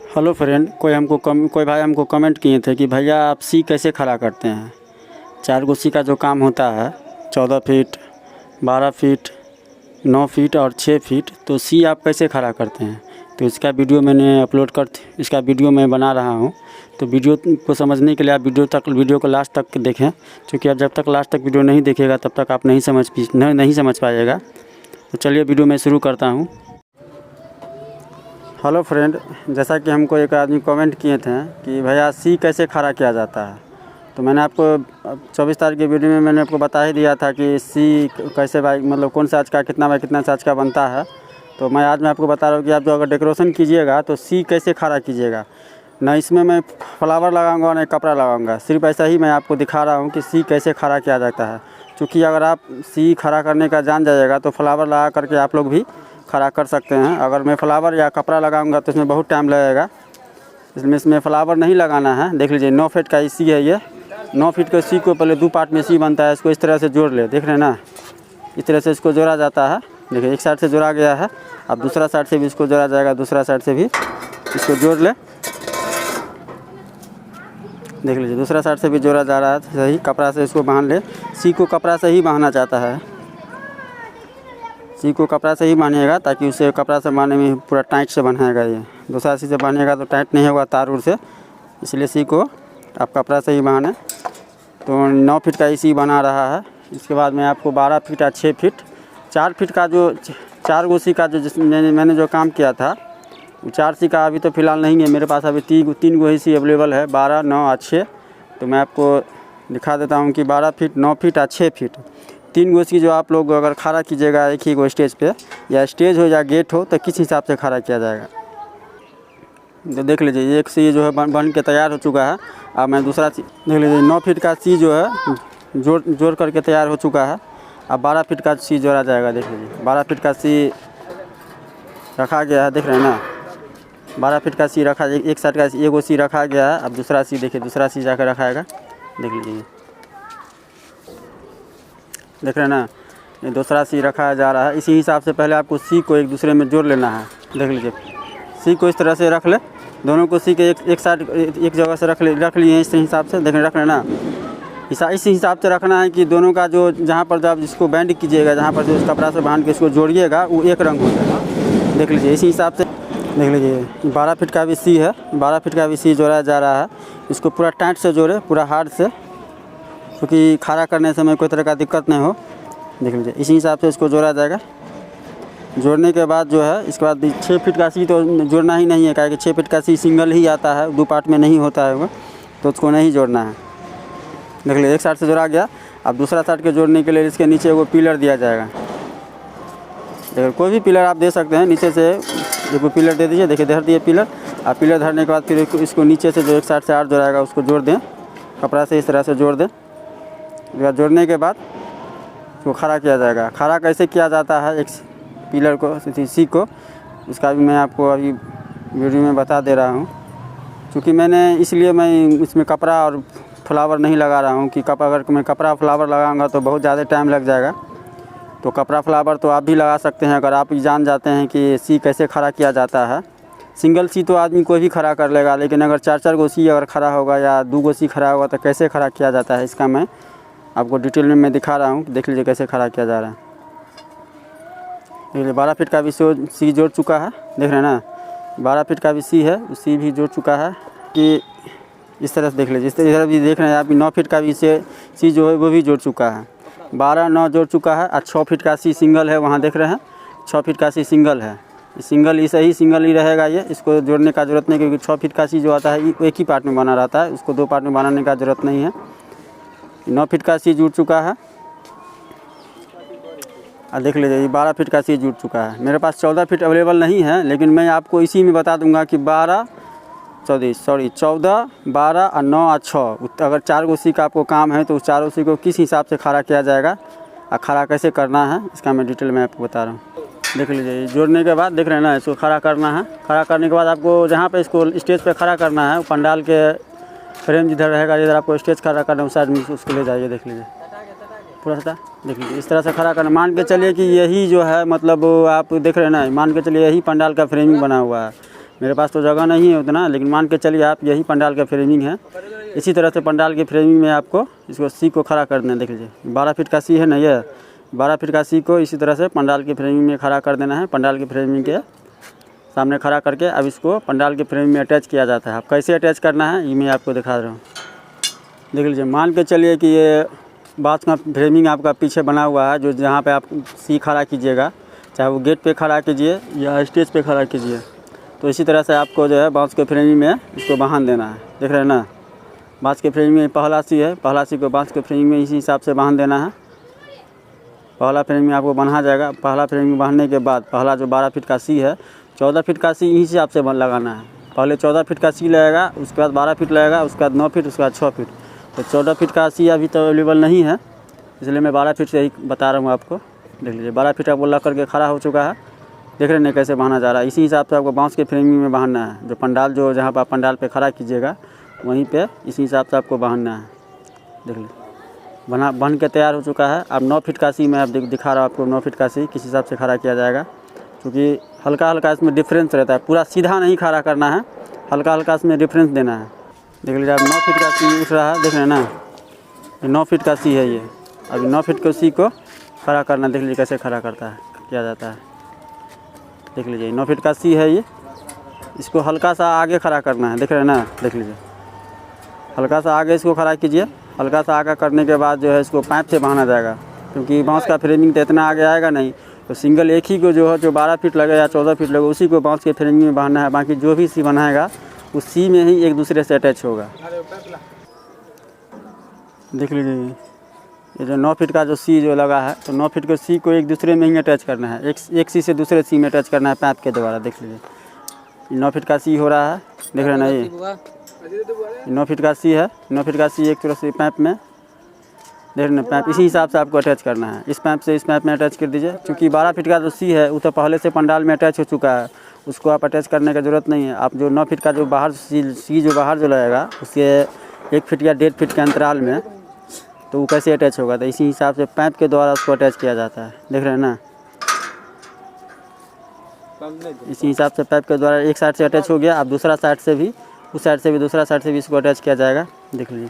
Hello friend, कोई भाई हमको कमेंट किए थे कि भैया आप सी कैसे खड़ा करते हैं। 4 गो सी का जो काम होता है 14 फीट, 12 फीट, 9 फीट और 6 फीट, तो सी आप कैसे खड़ा करते हैं। तो इसका वीडियो इसका वीडियो मैं बना रहा हूँ। तो वीडियो को समझने के लिए आप वीडियो को लास्ट तक देखें, क्योंकि आप जब तक लास्ट तक वीडियो नहीं देखिएगा तब तक आप नहीं समझ पाइएगा। तो चलिए वीडियो मैं शुरू करता हूँ। हेलो फ्रेंड, जैसा कि हमको एक आदमी कमेंट किए थे कि भैया सी कैसे खड़ा किया जाता है, तो मैंने आपको 24 तारीख के वीडियो में मैंने आपको बता ही दिया था कि सी कैसे बाई मतलब कौन साइज का कितना बाई कितना साइज का बनता है। तो आज मैं आपको बता रहा हूँ कि आप जो अगर डेकोरेशन कीजिएगा तो सी कैसे खड़ा कीजिएगा। ना इसमें मैं फ्लावर लगाऊंगा ना कपड़ा लगाऊंगा, सिर्फ ऐसा ही मैं आपको दिखा रहा हूँ कि सी कैसे खड़ा किया जाता है। क्योंकि अगर आप सी खड़ा करने का जान जाइएगा तो फ्लावर लगा करके आप लोग भी खड़ा कर सकते हैं। अगर मैं फ्लावर या कपड़ा लगाऊंगा तो इसमें बहुत टाइम लगेगा, इसमें फ्लावर नहीं लगाना है। देख लीजिए 9 फीट का सी है ये। 9 फीट के सी को पहले 2 पार्ट में सी बनता है, इसको इस तरह से जोड़ ले, देख रहे हैं ना, इस तरह से इसको जोड़ा जाता है। देखिए एक साइड से जोड़ा गया है, अब दूसरा साइड से भी इसको जोड़ा जाएगा, दूसरा साइड से भी इसको जोड़ ले। देख लीजिए दूसरा साइड से भी जोड़ा जा रहा है, सही कपड़ा से इसको बांध ले। सी को कपड़ा से ही बांधना चाहता है, सी को कपड़ा से ही बांधिएगा ताकि उसे कपड़ा से बांधने में पूरा टाइट से बनाएगा। ये दूसरा सी से बांधिएगा तो टाइट नहीं होगा तार उर से, इसलिए सी को आप कपड़ा से ही बांधें। तो 9 फीट का सी बना रहा है। इसके बाद मैं आपको 12 फीट या 6 फीट 4 फीट का जो 4 गो सी का जो मैंने जो काम किया था, 4 सी का अभी तो फ़िलहाल नहीं है मेरे पास, अभी 3 गो ही सी अवेलेबल है, 12, 9 और 6। तो मैं आपको दिखा देता हूँ कि 12 फीट, 9 फीट और 6 फीट 3 गो सी जो आप लोग अगर खड़ा कीजिएगा एक ही गो स्टेज पे, या स्टेज हो या गेट हो, तो किस हिसाब से खड़ा किया जाएगा। तो देख लीजिए एक सी जो है बन के तैयार हो चुका है। अब मैं दूसरा सी देख लीजिए 9 फीट का सी जो है जोड़ करके तैयार हो चुका है। अब 12 फीट का सी जोड़ा जाएगा। देख लीजिए 12 फीट का सी रखा गया है, देख रहे हैं ना, 12 फीट का सी रखा, एक साइड का एक गो सी रखा गया है। अब दूसरा सी देखिए, दूसरा सी जाकर रखाएगा, देख लीजिए, देख रहे हैं ना, ये दूसरा सी रखा जा रहा है। इसी हिसाब से पहले आपको सी को एक दूसरे में जोड़ लेना है। देख लीजिए सी को इस तरह से रख ले, दोनों को सी के एक साइड एक जगह से रख लिए इस हिसाब से, देख रहे हैं ना। इस हिसाब से रखना है कि दोनों का जो जहाँ पर जब जिसको बैंड कीजिएगा, जहाँ पर जो कपड़ा से बांध के इसको जोड़िएगा वो एक रंग हो जाएगा। देख लीजिए इसी हिसाब से देख लीजिए 12 फीट का भी सी है, 12 फीट का भी सी जोड़ा जा रहा है। इसको पूरा टाइट से जोड़े, पूरा हार्ड से, क्योंकि खड़ा करने समय कोई तरह का दिक्कत नहीं हो। देख लीजिए इसी हिसाब से इसको जोड़ा जाएगा। जोड़ने के बाद जो है इसके बाद 6 फीट का सी तो जोड़ना ही नहीं है, क्या कि 6 फीट का सी सिंगल ही आता है, 2 पार्ट में नहीं होता है वो, तो उसको नहीं जोड़ना है। देख लीजिए एक साइड से जोड़ा गया। अब दूसरा साइड के जोड़ने के लिए इसके नीचे वो पिलर दिया जाएगा। देखिए कोई भी पिलर आप दे सकते हैं, नीचे से एक पिलर दे दीजिए। देखिए धर दिए पिलर। अब पिलर धरने के बाद फिर इसको नीचे से जो एक साइड से आर जोड़ाएगा उसको जोड़ दें, कपड़ा से इस तरह से जोड़ दें। जोड़ने के बाद उसको खड़ा किया जाएगा। खड़ा कैसे किया जाता है एक पिलर को, सी को, उसका भी मैं आपको अभी वीडियो में बता दे रहा हूँ। क्योंकि इसलिए मैं इसमें कपड़ा और फ्लावर नहीं लगा रहा हूँ कि अगर मैं कपड़ा फ्लावर लगाऊंगा तो बहुत ज़्यादा टाइम लग जाएगा। तो कपड़ा फ्लावर तो आप भी लगा सकते हैं अगर आप जान जाते हैं कि सी कैसे खड़ा किया जाता है। सिंगल सी तो आदमी कोई भी खड़ा कर लेगा, लेकिन अगर 4 गो सी अगर खड़ा होगा या 2 गो सी खड़ा होगा तो कैसे खड़ा किया जाता है, इसका मैं आपको डिटेल में मैं दिखा रहा हूँ। देख लीजिए कैसे खड़ा किया जा रहा है। देख लीजिए 12 फीट का भी सी जोड़ चुका है, देख रहे हैं ना, 12 फीट का भी सी है, सी भी जोड़ चुका है। कि इस तरह से देख लीजिए, इस तरह भी देख रहे हैं आप, 9 फीट का भी सी जो है वो भी जोड़ चुका है, 12, 9 जोड़ चुका है। और 6 फीट का सी सिंगल है, वहाँ देख रहे हैं 6 फीट का सी सिंगल है, सिंगल सिंगल ही रहेगा ये, इसको जोड़ने का ज़रूरत नहीं, क्योंकि 6 फीट का सी जो आता है एक ही पार्ट में बना रहता है, उसको 2 पार्ट में बनाने का ज़रूरत नहीं है। 9 फीट का सी जुड़ चुका है। और देख लीजिए ये 12 फीट का सी जुड़ चुका है। मेरे पास 14 फीट अवेलेबल नहीं है, लेकिन मैं आपको इसी में बता दूंगा कि 14, 12 और 9 और 6 अगर 4 गो सी का आपको काम है तो उस 4 सी को किस हिसाब से खड़ा किया जाएगा और खड़ा कैसे करना है इसका मैं डिटेल में आपको बता रहा हूँ। देख लीजिए जोड़ने के बाद देख रहे हैं ना, इसको खड़ा करना है। खड़ा करने के बाद आपको जहाँ पे इसको स्टेज पे खड़ा करना है, पंडाल के फ्रेम जिधर रहेगा, जिधर आपको स्टेज खड़ा करना है उस साइड में उसको ले जाइए। देख लीजिए पूरा सा देख लीजिए इस तरह से खड़ा करना। मान के चलिए कि यही जो है मतलब आप देख रहे हैं ना, मान के चलिए यही पंडाल का फ्रेमिंग बना हुआ है। मेरे पास तो जगह नहीं है उतना, लेकिन मान के चलिए आप यही पंडाल का फ्रेमिंग है। इसी तरह से पंडाल की फ्रेमिंग में आपको इसको सी को खड़ा कर देना। देख लीजिए 12 फीट का सी है ना, ये 12 फीट का सी को इसी तरह से पंडाल की फ्रेमिंग में खड़ा कर देना है। पंडाल की फ्रेमिंग के सामने खड़ा करके अब इसको पंडाल की फ्रेमिंग में अटैच किया जाता है। अब कैसे अटैच करना है ये मैं आपको दिखा रहा हूँ। देख लीजिए, मान के चलिए कि ये बाँस का फ्रेमिंग आपका पीछे बना हुआ है, जो जहाँ पे आप सी खड़ा कीजिएगा, चाहे वो गेट पे खड़ा कीजिए या स्टेज पे खड़ा कीजिए, तो इसी तरह से आपको जो है बाँस के फ्रेमिंग में इसको बांध देना है। देख रहे हैं ना, बाँस के फ्रेमिंग में पहला सी है, पहला सी को बाँस के फ्रेमिंग में इसी हिसाब से बांध देना है। पहला फ्रेमिंग आपको बंधा जाएगा। पहला फ्रेमिंग बांधने के बाद पहला जो 12 फीट का सी है, 14 फीट का सी इसी हिसाब से लगाना है। पहले 14 फीट का सी लगेगा, उसके बाद 12 फीट लगेगा, उसके बाद 9 फीट, उसके बाद 6 फीट। तो 14 फीट का सी अभी तो अवेलेबल नहीं है, इसलिए मैं 12 फीट से ही बता रहा हूँ आपको। देख लीजिए 12 फीट आपको लग करके खड़ा हो चुका है। देख रहे हैं कैसे बांधा जा रहा है। इसी हिसाब से आपको बाँस के फ्रेमिंग में बांधना है। जो पंडाल जो जहाँ पर आप पंडाल पे खड़ा कीजिएगा वहीं पे इसी हिसाब से आपको बांधना है। देख लीजिए बन के तैयार हो चुका है। अब 9 फीट का सी मैं आप दिखा रहा हूँ आपको। 9 फीट का सी किस हिसाब से खड़ा किया जाएगा, क्योंकि हल्का हल्का इसमें डिफरेंस रहता है। पूरा सीधा नहीं खड़ा करना है, हल्का हल्का इसमें डिफरेंस देना है। देख लीजिए अब 9 फीट का सी उठ रहा है। देख रहे हैं ना, 9 फीट का सी है ये। अभी 9 फीट के सी को खड़ा करना, देख लीजिए कैसे खड़ा किया जाता है। देख लीजिए 9 फीट का सी है ये, इसको हल्का सा आगे खड़ा करना है। देख रहे हैं ना, देख लीजिए हल्का सा आगे इसको खड़ा कीजिए। हल्का सा आगे करने के बाद जो है इसको पाइप से बांधा जाएगा, क्योंकि बाँस का फ्रेमिंग तो इतना आगे आएगा नहीं। तो सिंगल एक ही को जो है, जो 12 फीट लगे या 14 फीट लगे, उसी को बाँस के फ्रेमिंग में बांधना है। बाकी जो भी सी बनाएगा उस सी में ही एक दूसरे से अटैच होगा। देख लीजिए ये जो 9 फीट का जो सी जो लगा है, तो 9 फीट के सी को एक दूसरे में ही अटैच करना है। एक सी से दूसरे सी में अटैच करना है पाइप के द्वारा। देख लीजिए 9 फीट का सी हो रहा है। देख रहे हैं ना, ये 9 फीट का सी है। 9 फीट का सी एक तरह से पाइप में, देख रहे हैं पाइप, इसी हिसाब से आपको अटैच करना है। इस पाइप से इस पाइप में अटैच कर दीजिए। क्योंकि 12 फीट का जो सी है वो तो पहले से पंडाल में अटैच हो चुका है, उसको आप अटैच करने की ज़रूरत नहीं है। आप जो 9 फीट का जो बाहर सी जो बाहर जो लगेगा, उसके 1 फीट या 1.5 फीट के अंतराल में, तो वो कैसे अटैच होगा, तो इसी हिसाब से पाइप के द्वारा उसको अटैच किया जाता है। देख रहे हैं ना, इसी हिसाब से पाइप के द्वारा एक साइड से अटैच हो गया। अब दूसरा साइड से भी, उस साइड से भी, दूसरा साइड से भी इसको अटैच किया जाएगा। देख लीजिए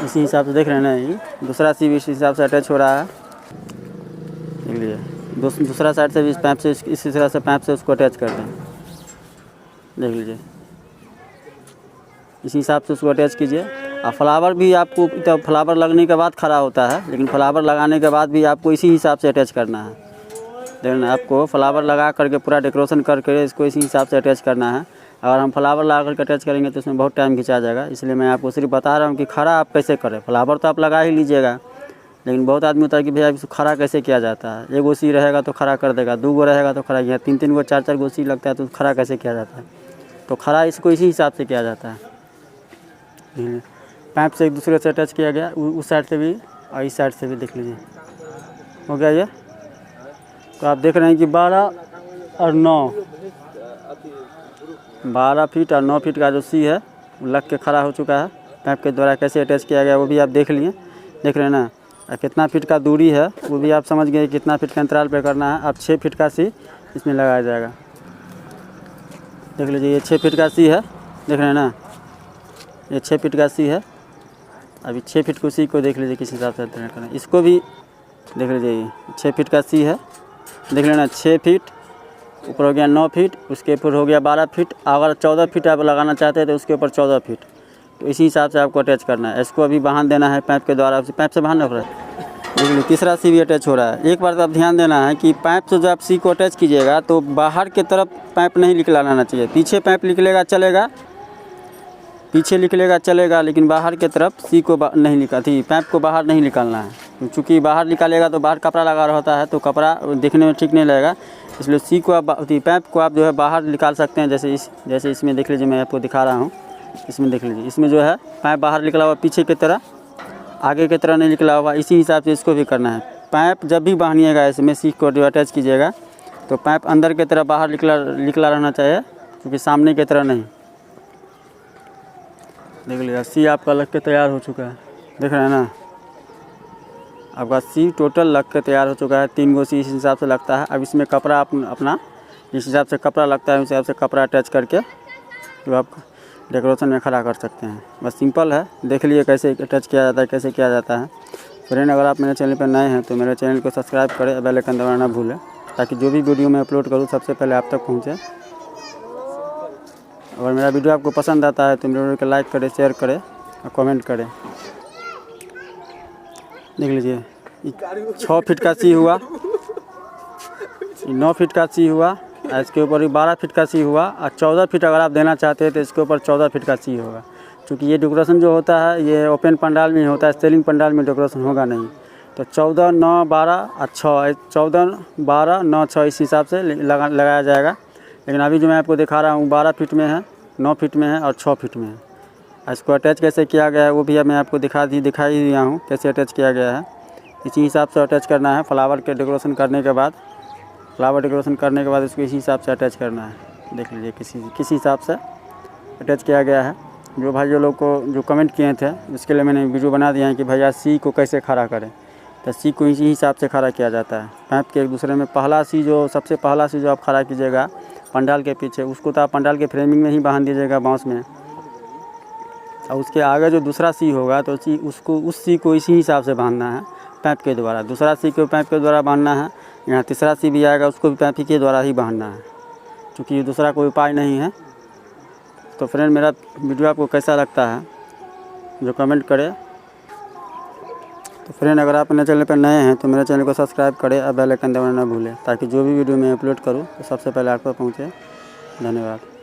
इसी हिसाब से, देख रहे हैं ना, ये दूसरा सी भी इसी हिसाब से अटैच हो रहा है। देख लीजिए दूसरा साइड से भी इस पाइप से, इसी तरह से पाइप से उसको अटैच कर दें। देख लीजिए इसी हिसाब से उसको अटैच कीजिए। और फ्लावर भी आपको, तब फ्लावर लगने के बाद खड़ा होता है, लेकिन फ्लावर लगाने के बाद भी आपको इसी हिसाब से अटैच करना है। देखना, आपको फ्लावर लगा करके पूरा डेकोरेशन करके इसको इसी हिसाब से अटैच करना है। अगर हम फ्लावर लगा करके अटैच करेंगे तो इसमें बहुत टाइम खिंचा जाएगा, इसलिए मैं आपको सिर्फ बता रहा हूँ कि खड़ा आप कैसे करें। फ्लावर तो आप लगा ही लीजिएगा, लेकिन बहुत आदमी होता है कि भैया इसको खड़ा कैसे किया जाता है। 1 गो सी रहेगा तो खड़ा कर देगा, 2 गो रहेगा तो खड़ा किया, 3-3 गो 4-4 गो सी लगता है तो खड़ा कैसे किया जाता है। तो खड़ा इसको इसी हिसाब से किया जाता है। पाइप से एक दूसरे से अटैच किया गया, उस साइड से भी और इस साइड से भी। देख लीजिए हो गया ये। तो आप देख रहे हैं कि 12 और 9, 12 फीट और 9 फीट का जो सी है वो लग के खड़ा हो चुका है। पाइप के द्वारा कैसे अटैच किया गया वो भी आप देख लिए। देख रहे हैं ना, कितना फीट का दूरी है वो भी आप समझ गए, कितना फीट के अंतराल पे करना है। अब 6 फीट का सी इसमें लगाया जाएगा। देख लीजिए ये 6 फीट का सी है। देख रहे हैं ना, ये 6 फीट का सी है। अभी 6 फीट को सी को देख लीजिए किस हिसाब से करना। इसको भी देख लीजिए, ये 6 फीट का सी है। देख लेना 6 फीट, ऊपर हो गया 9 फीट, उसके ऊपर हो गया 12 फीट। अगर 14 फीट आप लगाना चाहते हैं तो उसके ऊपर 14 फीट। तो इसी हिसाब से आपको अटैच करना है। इसको अभी बांध देना है पाइप के द्वारा, पाइप से बांधना पड़ा है। देख लीजिए तीसरा सी भी अटैच हो रहा है। एक बार तो आप ध्यान देना है कि पाइप से जब आप सी को अटैच कीजिएगा तो बाहर की तरफ पाइप नहीं निकलाना चाहिए। पीछे पाइप निकलेगा चलेगा, पीछे निकलेगा चलेगा, लेकिन बाहर की तरफ सी को नहीं निकालती, पाइप को बाहर नहीं निकालना है। क्योंकि बाहर निकालेगा तो बाहर कपड़ा लगा रहता है, तो कपड़ा देखने में ठीक नहीं लगेगा। इसलिए सी को आप, पाइप को आप जो है बाहर निकाल सकते हैं। जैसे इसमें देख लीजिए, मैं आपको दिखा रहा हूँ। इसमें देख लीजिए, इसमें जो है पाइप बाहर निकला हुआ, पीछे की तरह, आगे की तरह नहीं निकला हुआ। इसी हिसाब से इसको भी करना है। पाइप जब भी बांधिएगा इसमें सी को जो अटैच कीजिएगा तो पाइप अंदर की तरह बाहर निकला रहना चाहिए, क्योंकि सामने की तरह नहीं। देख लीजिए सी आपका लग के तैयार हो चुका है। देख रहे हैं ना। आपका सी टोटल लग के तैयार हो चुका है। 3 गो सी इस हिसाब से लगता है। अब इसमें कपड़ा अपना जिस हिसाब से कपड़ा लगता है उस हिसाब से कपड़ा अटैच करके जो आप डेकोरेशन में खड़ा कर सकते हैं। बस सिंपल है, देख लिए कैसे अटैच किया जाता है, कैसे किया जाता है। फ्रेंड अगर आप मेरे चैनल पर नए हैं तो मेरे चैनल को सब्सक्राइब करें, बेल आइकन दबाना ना भूलें, ताकि जो भी वीडियो मैं अपलोड करूँ सबसे पहले आप तक पहुँचे। अगर मेरा वीडियो आपको पसंद आता है तो मेरे वीडियो को लाइक करें, शेयर करें और कमेंट करें। देख लीजिए 6 फीट का सी हुआ, 9 फीट का सी हुआ, इसके ऊपर भी 12 फीट का सी हुआ और 14 फीट अगर आप देना चाहते हैं तो इसके ऊपर 14 फीट का सी होगा। क्योंकि ये डेकोरेशन जो होता है ये ओपन पंडाल में होता है, सेलिंग पंडाल में डेकोरेशन होगा नहीं। तो 14, 9, 12 और 6, 14, 12, 9, 6 इस हिसाब से लगाया जाएगा। लेकिन अभी जो मैं आपको दिखा रहा हूँ 12 फीट में है, 9 फीट में है और 6 फीट में है। इसको अटैच कैसे किया गया है वो भी मैं आपको दिखाई दिया हूँ कैसे अटैच किया गया है। इसी हिसाब से अटैच करना है। फ्लावर के डेकोरेशन करने के बाद इसको इसी हिसाब से अटैच करना है। देख लीजिए किसी हिसाब से अटैच किया गया है। जो भाइयों लोग को जो कमेंट किए थे उसके लिए मैंने वीडियो बना दिया है कि भैया सी को कैसे खड़ा करें। तो सी को इसी हिसाब से खड़ा किया जाता है। पाइप के एक दूसरे में सबसे पहला सी जो आप खड़ा कीजिएगा पंडाल के पीछे, उसको तो आप पंडाल के फ्रेमिंग में ही बांध दीजिएगा बांस में। और उसके आगे जो दूसरा सी होगा तो उस सी को इसी हिसाब से बांधना है पाइप के द्वारा। दूसरा सी को पाइप के द्वारा बांधना है। यहाँ तीसरा सी भी आएगा उसको भी पाइप के द्वारा ही बांधना है, क्योंकि दूसरा कोई उपाय नहीं है। तो फ्रेंड मेरा वीडियो आपको कैसा लगता है जो कमेंट करें। तो फ्रेंड अगर आप मेरे चैनल पर नए हैं तो मेरे चैनल को सब्सक्राइब करें और बेल आइकन दबाना ना भूलें, ताकि जो भी वीडियो मैं अपलोड करूँ तो सबसे पहले आप तक पहुँचे। धन्यवाद।